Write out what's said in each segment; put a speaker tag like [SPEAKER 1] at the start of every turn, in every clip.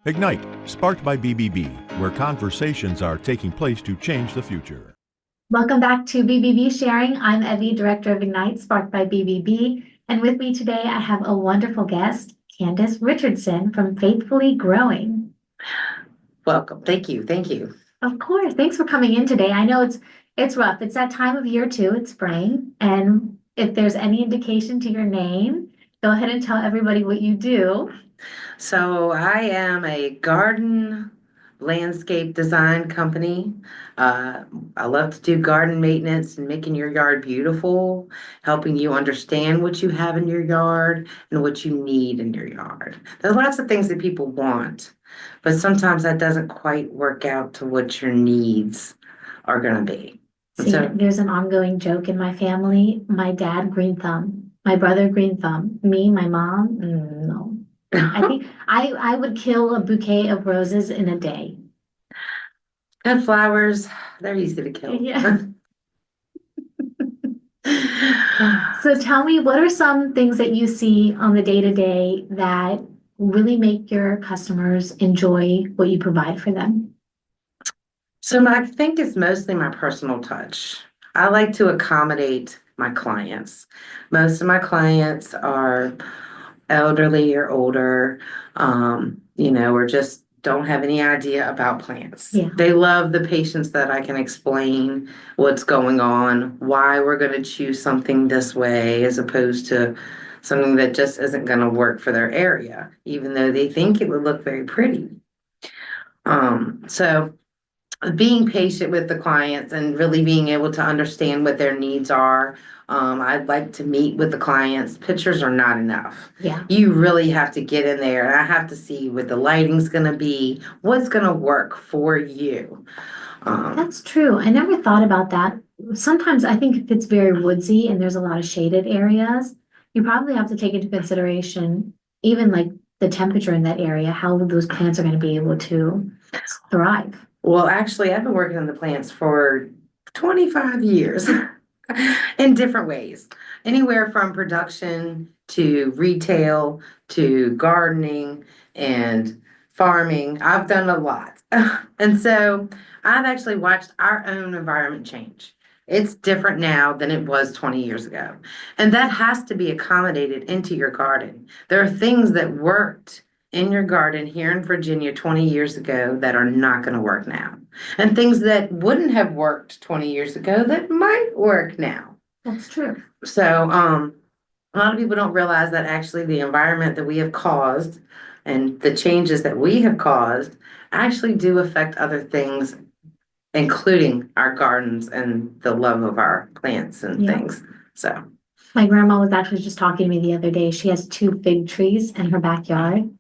[SPEAKER 1] Ignite, sparked by BBB, where conversations are taking place to change the future.
[SPEAKER 2] Welcome back to BBB Sharing. I'm Evie, Director of Ignite, sparked by BBB. And with me today, I have a wonderful guest, Candace Richardson from Faithfully Growing.
[SPEAKER 3] Welcome. Thank you. Thank you.
[SPEAKER 2] Of course. Thanks for coming in today. I know it's rough. It's that time of year too. It's spring. And if there's any indication to your name, go ahead and tell everybody what you do.
[SPEAKER 3] So I am a garden landscape design company. I love to do garden maintenance and making your yard beautiful, helping you understand what you have in your yard and what you need in your yard. There's lots of things that people want, but sometimes that doesn't quite work out to what your needs are going to be.
[SPEAKER 2] See,
[SPEAKER 3] So
[SPEAKER 2] there's an ongoing joke in my family. My dad, green thumb. My brother, green thumb. Me, my mom, no. I think I would kill a bouquet of roses in a day.
[SPEAKER 3] good flowers, they're easy to kill.
[SPEAKER 2] Yeah. So tell me, what are some things that you see on the day to day that really make your customers enjoy what you provide for them?
[SPEAKER 3] So I think it's mostly my personal touch. I like to accommodate my clients. Most of my clients are elderly or older, or just don't have any idea about plants.
[SPEAKER 2] Yeah.
[SPEAKER 3] They love the patience that I can explain what's going on, why we're going to choose something this way as opposed to something that just isn't going to work for their area, even though they think it would look very pretty. So being patient with the clients and really being able to understand what their needs are. I'd like to meet with the clients. Pictures are not enough.
[SPEAKER 2] Yeah.
[SPEAKER 3] You really have to get in there, and I have to see what the lighting's going to be, what's going to work for you.
[SPEAKER 2] That's true. I never thought about that. Sometimes I think if it's very woodsy and there's a lot of shaded areas, you probably have to take into consideration even like the temperature in that area, how those plants are going to be able to thrive.
[SPEAKER 3] Well, actually, I've been working on the plants for 25 years in different ways, anywhere from production to retail to gardening and farming. I've done a lot. And so I've actually watched our own environment change. It's different now than it was 20 years ago. And that has to be accommodated into your garden. There are things that worked in your garden here in Virginia 20 years ago that are not going to work now. And things that wouldn't have worked 20 years ago that might work now.
[SPEAKER 2] That's true.
[SPEAKER 3] So a lot of people don't realize that actually the environment that we have caused and the changes that we have caused actually do affect other things, including our gardens and the love of our plants and things. So
[SPEAKER 2] my grandma was actually just talking to me the other day. She has 2 fig trees in her backyard.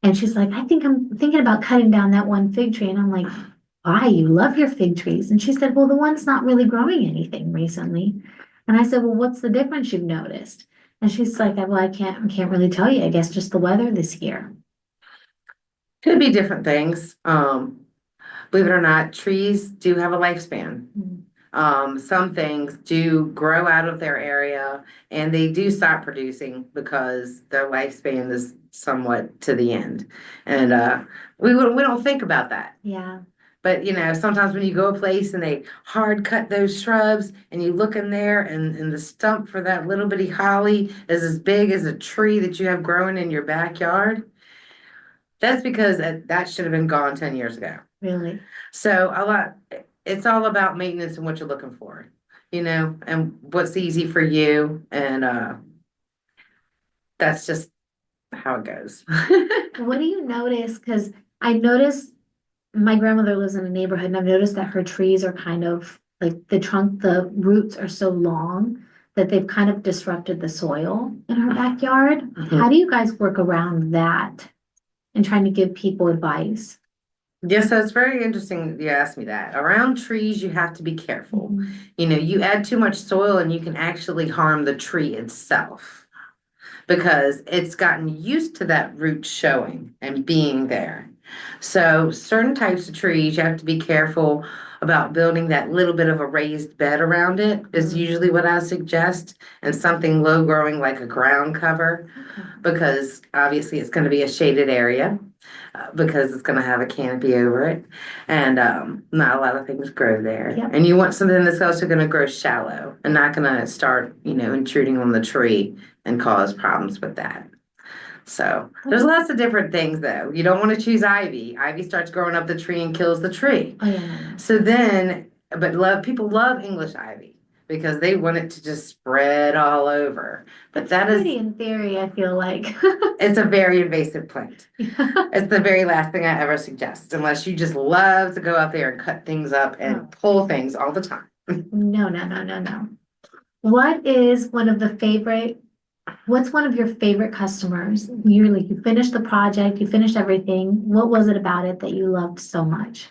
[SPEAKER 2] And she's like, I think I'm thinking about cutting down that one fig tree. And I'm like, why? You love your fig trees. And she said, well, the one's not really growing anything recently. And I said, well, what's the difference you've noticed? And she's like, well, I can't really tell you. I guess just the weather this year.
[SPEAKER 3] could be different things. Believe it or not, trees do have a lifespan. Some things do grow out of their area and they do stop producing because their lifespan is somewhat to the end. And we don't think about that.
[SPEAKER 2] Yeah.
[SPEAKER 3] But sometimes when you go a place and they hard cut those shrubs and you look in there and the stump for that little bitty holly is as big as a tree that you have growing in your backyard, that's because that should have been gone 10 years ago.
[SPEAKER 2] Really?
[SPEAKER 3] So it's all about maintenance and what you're looking for, and what's easy for you. And that's just how it goes.
[SPEAKER 2] What do you notice? Because I noticed my grandmother lives in a neighborhood and I've noticed that her trees are kind of like the roots are so long that they've kind of disrupted the soil in her backyard. How do you guys work around that and trying to give people advice?
[SPEAKER 3] Yes, so it's very interesting you asked me that. Around trees, you have to be careful. You add too much soil and you can actually harm the tree itself because it's gotten used to that root showing and being there. So certain types of trees, you have to be careful about building that little bit of a raised bed around it is usually what I suggest, and something low growing like a ground cover, because obviously it's going to be a shaded area. because it's going to have a canopy over it, and not a lot of things grow there.
[SPEAKER 2] Yep.
[SPEAKER 3] And you want something that's also going to grow shallow and not going to start, intruding on the tree and cause problems with that. So there's lots of different things though. You don't want to choose ivy. Ivy starts growing up the tree and kills the tree.
[SPEAKER 2] Oh, yeah, no.
[SPEAKER 3] So then, but people love English ivy because they want it to just spread all over. But that is,
[SPEAKER 2] Pretty in theory, I feel like.
[SPEAKER 3] it's a very invasive plant. It's the very last thing I ever suggest, unless you just love to go out there and cut things up and pull things all the time.
[SPEAKER 2] No, no, no, no, no. What's one of your favorite customers? You finished the project, you finished everything. What was it about it that you loved so much?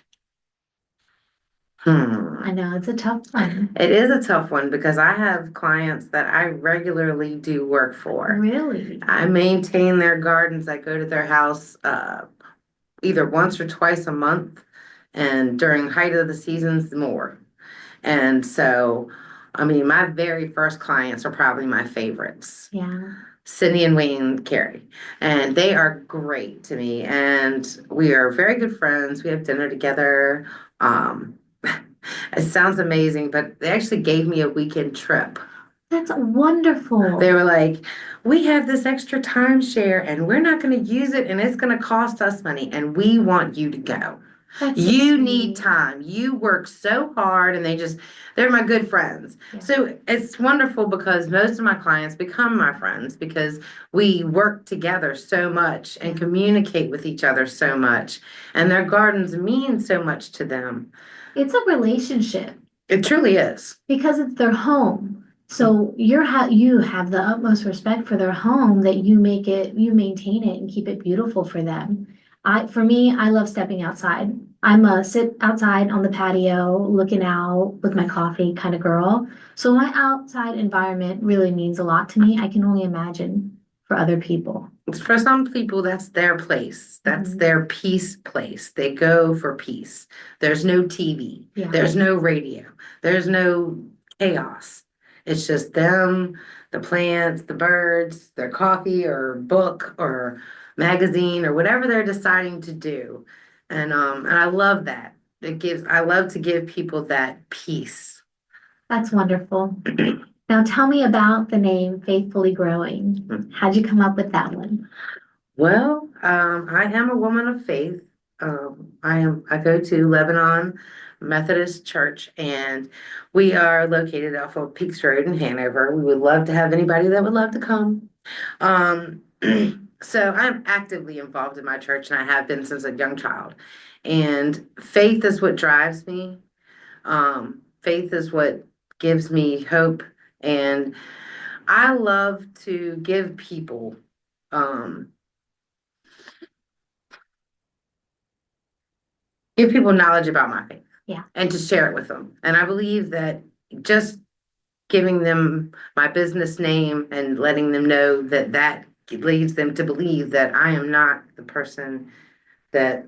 [SPEAKER 2] I know it's a tough one.
[SPEAKER 3] It is a tough one because I have clients that I regularly do work for.
[SPEAKER 2] Really?
[SPEAKER 3] I maintain their gardens. I go to their house either once or twice a month, and during height of the seasons, more. And so, I mean, my very first clients are probably my favorites.
[SPEAKER 2] Yeah.
[SPEAKER 3] Sydney and Wayne Carey. And they are great to me. And we are very good friends. We have dinner together. It sounds amazing, but they actually gave me a weekend trip.
[SPEAKER 2] That's wonderful.
[SPEAKER 3] They were like, we have this extra timeshare and we're not going to use it and it's going to cost us money and we want you to go.
[SPEAKER 2] That's so
[SPEAKER 3] You
[SPEAKER 2] sweet.
[SPEAKER 3] need time. You work so hard and they're my good friends.
[SPEAKER 2] Yeah.
[SPEAKER 3] So it's wonderful because most of my clients become my friends because we work together so much and communicate with each other so much. And their gardens mean so much to them.
[SPEAKER 2] It's a relationship
[SPEAKER 3] It truly is.
[SPEAKER 2] because it's their home. So you have the utmost respect for their home that you maintain it and keep it beautiful for them. For me, I love stepping outside. I'm a sit outside on the patio, looking out with my coffee kind of girl. So my outside environment really means a lot to me. I can only imagine for other people.
[SPEAKER 3] For some people, that's their place. That's their peace place. They go for peace. There's no TV.
[SPEAKER 2] Yeah.
[SPEAKER 3] There's no radio. There's no chaos. It's just them, the plants, the birds, their coffee or book or magazine or whatever they're deciding to do. And I love that. I love to give people that peace.
[SPEAKER 2] That's wonderful. Now tell me about the name Faithfully Growing. How'd you come up with that one?
[SPEAKER 3] Well, I am a woman of faith. I go to Lebanon Methodist Church, and we are located off of Peaks Road in Hanover. We would love to have anybody that would love to come. So I'm actively involved in my church, and I have been since a young child. And faith is what drives me. Faith is what gives me hope, and I love to give people knowledge about my faith.
[SPEAKER 2] Yeah.
[SPEAKER 3] And to share it with them. And I believe that just giving them my business name and letting them know that leads them to believe that I am not the person that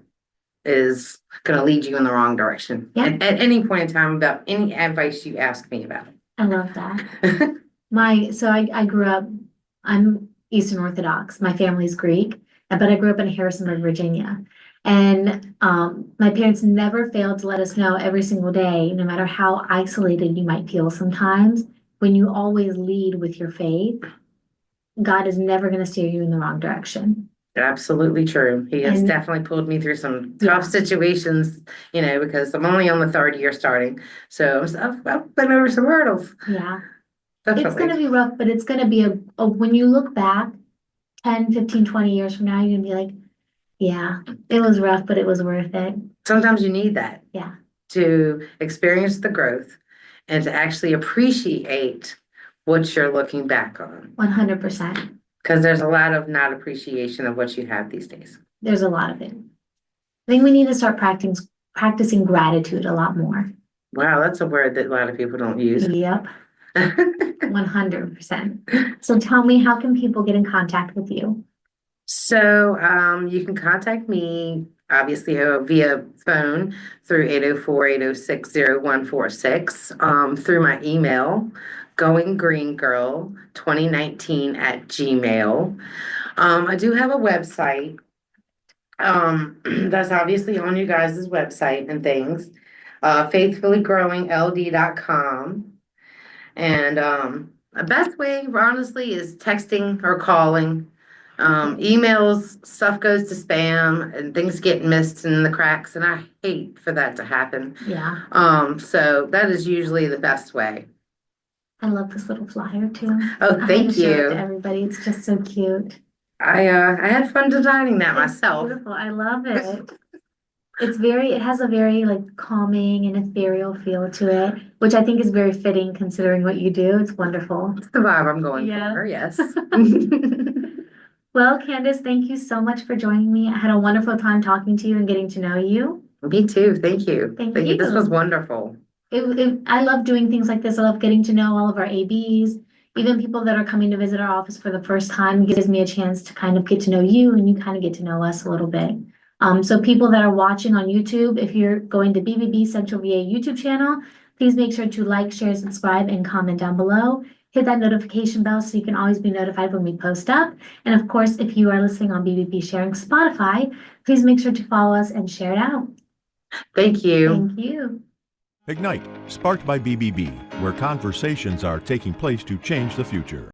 [SPEAKER 3] is going to lead you in the wrong direction.
[SPEAKER 2] Yeah.
[SPEAKER 3] At any point in time about any advice you ask me about.
[SPEAKER 2] I love that. I grew up, I'm Eastern Orthodox. My family's Greek, but I grew up in Harrisonburg, Virginia. And my parents never failed to let us know every single day, no matter how isolated you might feel sometimes, when you always lead with your faith, God is never going to steer you in the wrong direction.
[SPEAKER 3] Absolutely true. He has definitely pulled me through some tough situations, because I'm only on the third year starting. So I've been over some hurdles.
[SPEAKER 2] Yeah.
[SPEAKER 3] Definitely.
[SPEAKER 2] It's going to be rough, but it's going to be when you look back 10, 15, 20 years from now, you're going to be like, yeah, it was rough, but it was worth it.
[SPEAKER 3] Sometimes you need that.
[SPEAKER 2] Yeah.
[SPEAKER 3] To experience the growth and to actually appreciate what you're looking back on.
[SPEAKER 2] 100%.
[SPEAKER 3] Because there's a lot of not appreciation of what you have these days.
[SPEAKER 2] There's a lot of it. I think we need to start practicing gratitude a lot more.
[SPEAKER 3] Wow, that's a word that a lot of people don't use.
[SPEAKER 2] Yep. 100%. So tell me, how can people get in contact with you?
[SPEAKER 3] So you can contact me, obviously, via phone through 804-806-0146, through my email, goinggreengirl2019 @gmail. I do have a website. That's obviously on you guys' website and things. Faithfullygrowingld.com. And the best way, honestly, is texting or calling. Emails, stuff goes to spam and things get missed in the cracks, and I hate for that to happen.
[SPEAKER 2] Yeah.
[SPEAKER 3] So that is usually the best way.
[SPEAKER 2] I love this little flyer too.
[SPEAKER 3] Oh,
[SPEAKER 2] I had
[SPEAKER 3] thank
[SPEAKER 2] to show it to
[SPEAKER 3] you.
[SPEAKER 2] everybody. It's just so cute.
[SPEAKER 3] I had fun designing that
[SPEAKER 2] It's
[SPEAKER 3] myself.
[SPEAKER 2] beautiful. I love it. It has a very like calming and ethereal feel to it, which I think is very fitting considering what you do. It's wonderful.
[SPEAKER 3] It's the vibe I'm going
[SPEAKER 2] Yeah.
[SPEAKER 3] for, yes.
[SPEAKER 2] Well, Candace, thank you so much for joining me. I had a wonderful time talking to you and getting to know you.
[SPEAKER 3] Me too. Thank you.
[SPEAKER 2] Thank
[SPEAKER 3] Thank you. This
[SPEAKER 2] you.
[SPEAKER 3] was wonderful.
[SPEAKER 2] I love doing things like this. I love getting to know all of our ABs, even people that are coming to visit our office for the first time. It gives me a chance to kind of get to know you and you kind of get to know us a little bit. So people that are watching on YouTube, if you're going to BBB Central VA YouTube channel, please make sure to like, share, subscribe, and comment down below. Hit that notification bell so you can always be notified when we post up. And of course, if you are listening on BBB Sharing Spotify, please make sure to follow us and share it out.
[SPEAKER 3] Thank you.
[SPEAKER 2] Thank you.
[SPEAKER 1] Ignite, sparked by BBB, where conversations are taking place to change the future.